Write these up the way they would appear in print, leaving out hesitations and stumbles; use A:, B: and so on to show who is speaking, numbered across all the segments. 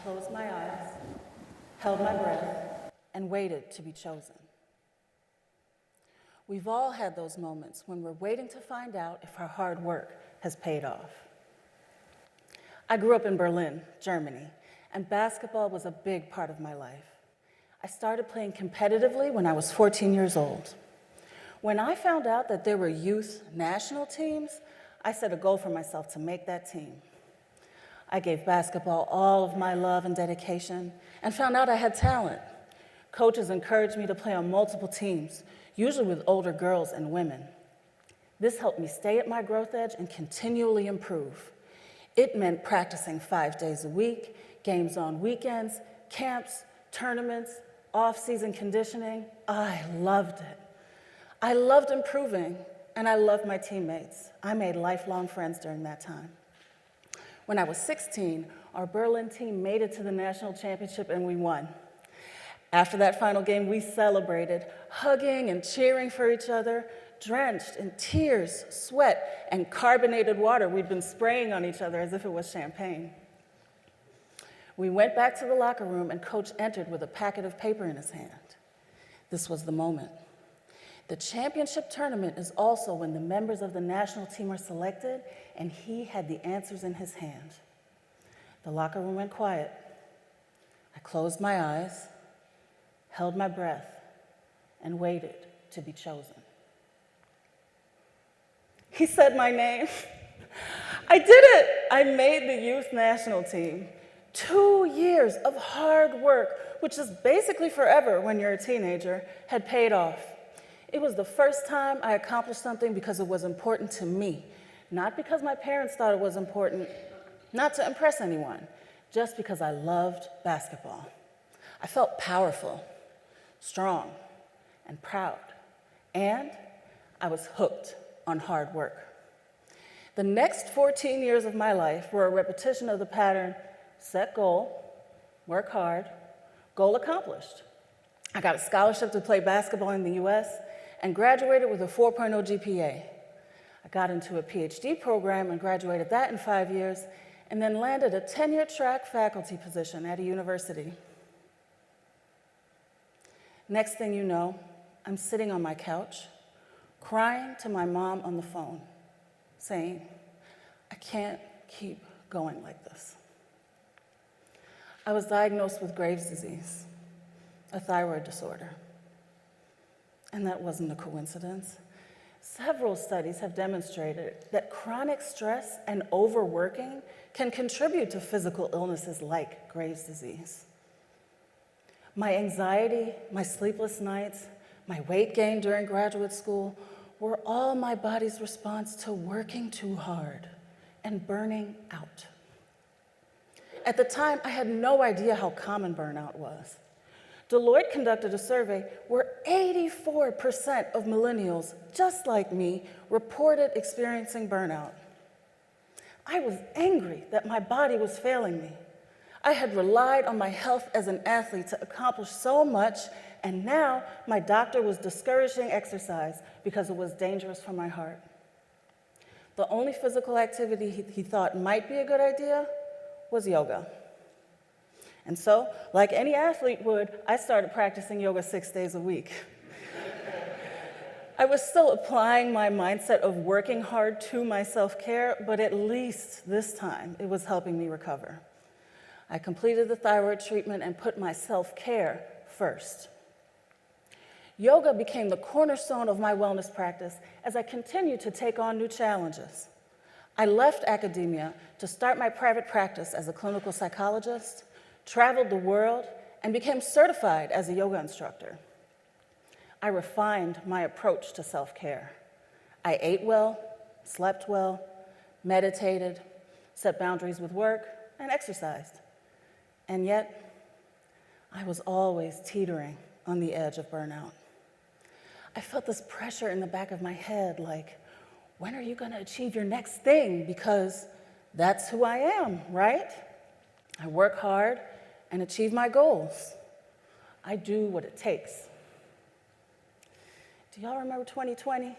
A: closed my eyes, held my breath, and waited to be chosen. We've all had those moments when we're waiting to find out if our hard work has paid off. I grew up in Berlin, Germany, and basketball was a big part of my life. I started playing competitively when I was 14 years old. When I found out that there were youth national teams, I set a goal for myself to make that team. I gave basketball all of my love and dedication and found out I had talent. Coaches encouraged me to play on multiple teams, usually with older girls and women. This helped me stay at my growth edge and continually improve. It meant practicing 5 days a week, games on weekends, camps, tournaments, off-season conditioning. I loved it. I loved improving, and I loved my teammates. I made lifelong friends during that time. When I was 16, our Berlin team made it to the national championship and we won. After that final game, we celebrated, hugging and cheering for each other, drenched in tears, sweat, and carbonated water we'd been spraying on each other as if it was champagne. We went back to the locker room and Coach entered with a packet of paper in his hand. This was the moment. The championship tournament is also when the members of the national team are selected, and he had the answers in his hand. The locker room went quiet. I closed my eyes, held my breath, and waited to be chosen. He said my name. I did it! I made the youth national team. 2 years of hard work, which is basically forever when you're a teenager, had paid off. It was the first time I accomplished something because it was important to me, not because my parents thought it was important, not to impress anyone, just because I loved basketball. I felt powerful, strong, and proud, and I was hooked on hard work. The next 14 years of my life were a repetition of the pattern: set goal, work hard, goal accomplished. I got a scholarship to play basketball in the US and graduated with a 4.0 GPA. I got into a PhD program and graduated that in 5 years, and then landed a tenure-track faculty position at a university. Next thing you know, I'm sitting on my couch, crying to my mom on the phone, saying, I can't keep going like this. I was diagnosed with Graves' disease, a thyroid disorder. And that wasn't a coincidence. Several studies have demonstrated that chronic stress and overworking can contribute to physical illnesses like Graves' disease. My anxiety, my sleepless nights, my weight gain during graduate school were all my body's response to working too hard and burning out. At the time, I had no idea how common burnout was. Deloitte conducted a survey where 84% of millennials, just like me, reported experiencing burnout. I was angry that my body was failing me. I had relied on my health as an athlete to accomplish so much, and now my doctor was discouraging exercise because it was dangerous for my heart. The only physical activity he thought might be a good idea was yoga. And so, like any athlete would, I started practicing yoga 6 days a week. I was still applying my mindset of working hard to my self-care, but at least this time it was helping me recover. I completed the thyroid treatment and put my self-care first. Yoga became the cornerstone of my wellness practice as I continued to take on new challenges. I left academia to start my private practice as a clinical psychologist, traveled the world, and became certified as a yoga instructor. I refined my approach to self-care. I ate well, slept well, meditated, set boundaries with work, and exercised. And yet, I was always teetering on the edge of burnout. I felt this pressure in the back of my head, like, when are you going to achieve your next thing? Because that's who I am, right? I work hard and achieve my goals. I do what it takes. Do y'all remember 2020?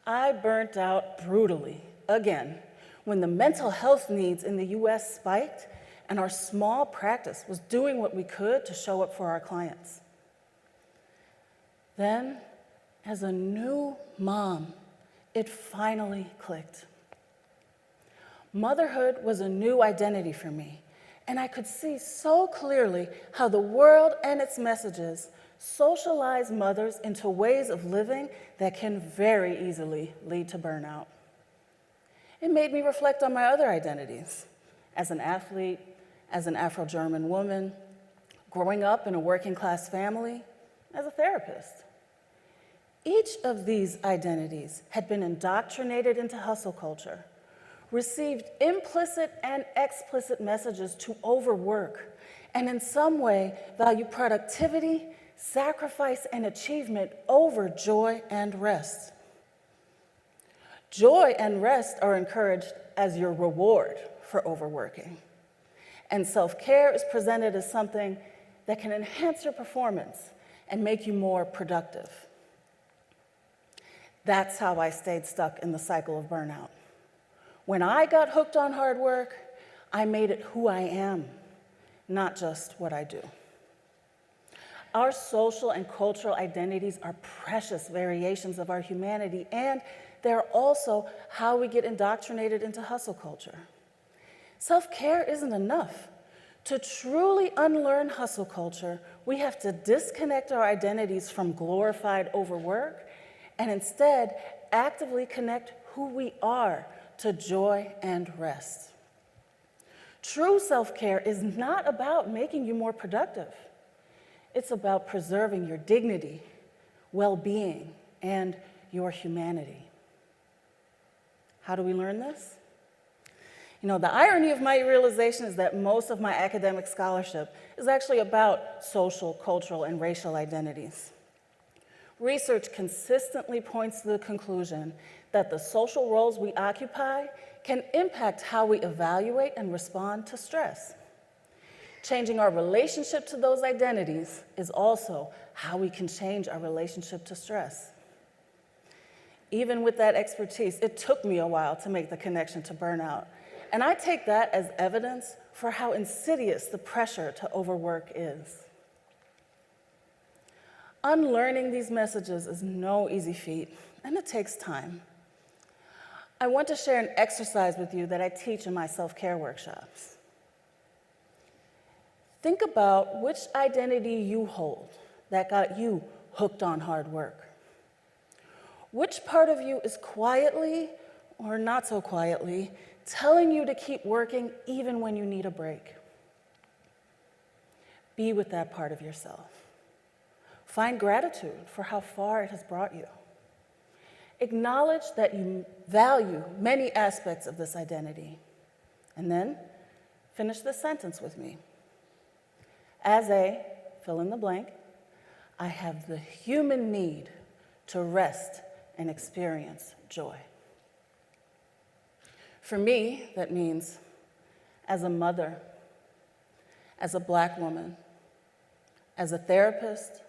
A: I burnt out brutally, again, when the mental health needs in the US spiked and our small practice was doing what we could to show up for our clients. Then, as a new mom, it finally clicked. Motherhood was a new identity for me, and I could see so clearly how the world and its messages socialize mothers into ways of living that can very easily lead to burnout. It made me reflect on my other identities, as an athlete, as an Afro-German woman, growing up in a working-class family, as a therapist. Each of these identities had been indoctrinated into hustle culture, received implicit and explicit messages to overwork, and in some way value productivity, sacrifice, and achievement over joy and rest. Joy and rest are encouraged as your reward for overworking, and self-care is presented as something that can enhance your performance and make you more productive. That's how I stayed stuck in the cycle of burnout. When I got hooked on hard work, I made it who I am, not just what I do. Our social and cultural identities are precious variations of our humanity, and they're also how we get indoctrinated into hustle culture. Self-care isn't enough. To truly unlearn hustle culture, we have to disconnect our identities from glorified overwork and instead actively connect who we are to joy and rest. True self-care is not about making you more productive. It's about preserving your dignity, well-being, and your humanity. How do we learn this? The irony of my realization is that most of my academic scholarship is actually about social, cultural, and racial identities. Research consistently points to the conclusion that the social roles we occupy can impact how we evaluate and respond to stress. Changing our relationship to those identities is also how we can change our relationship to stress. Even with that expertise, it took me a while to make the connection to burnout, and I take that as evidence for how insidious the pressure to overwork is. Unlearning these messages is no easy feat, and it takes time. I want to share an exercise with you that I teach in my self-care workshops. Think about which identity you hold that got you hooked on hard work. Which part of you is quietly, or not so quietly, telling you to keep working even when you need a break? Be with that part of yourself. Find gratitude for how far it has brought you. Acknowledge that you value many aspects of this identity. And then finish this sentence with me. As a, fill in the blank, I have the human need to rest and experience joy. For me, that means as a mother, as a Black woman, as a therapist,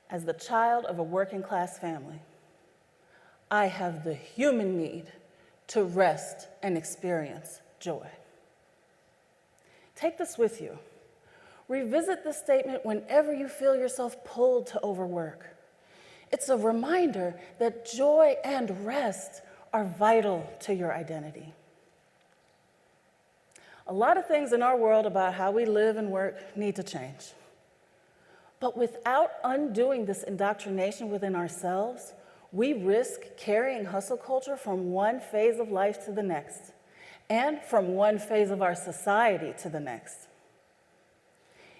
A: as the child of a working-class family, I have the human need to rest and experience joy. Take this with you. Revisit this statement whenever you feel yourself pulled to overwork. It's a reminder that joy and rest are vital to your identity. A lot of things in our world about how we live and work need to change. But without undoing this indoctrination within ourselves, we risk carrying hustle culture from one phase of life to the next, and from one phase of our society to the next.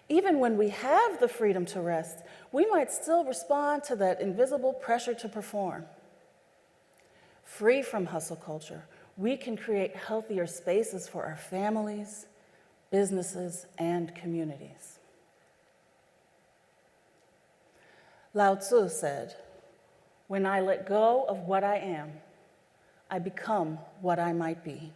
A: Even when we have the freedom to rest, we might still respond to that invisible pressure to perform. Free from hustle culture, we can create healthier spaces for our families, businesses, and communities. Lao Tzu said, "When I let go of what I am, I become what I might be."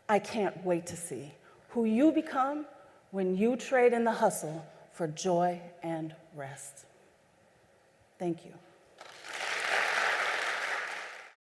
A: I can't wait to see who you become when you trade in the hustle for joy and rest. Thank you.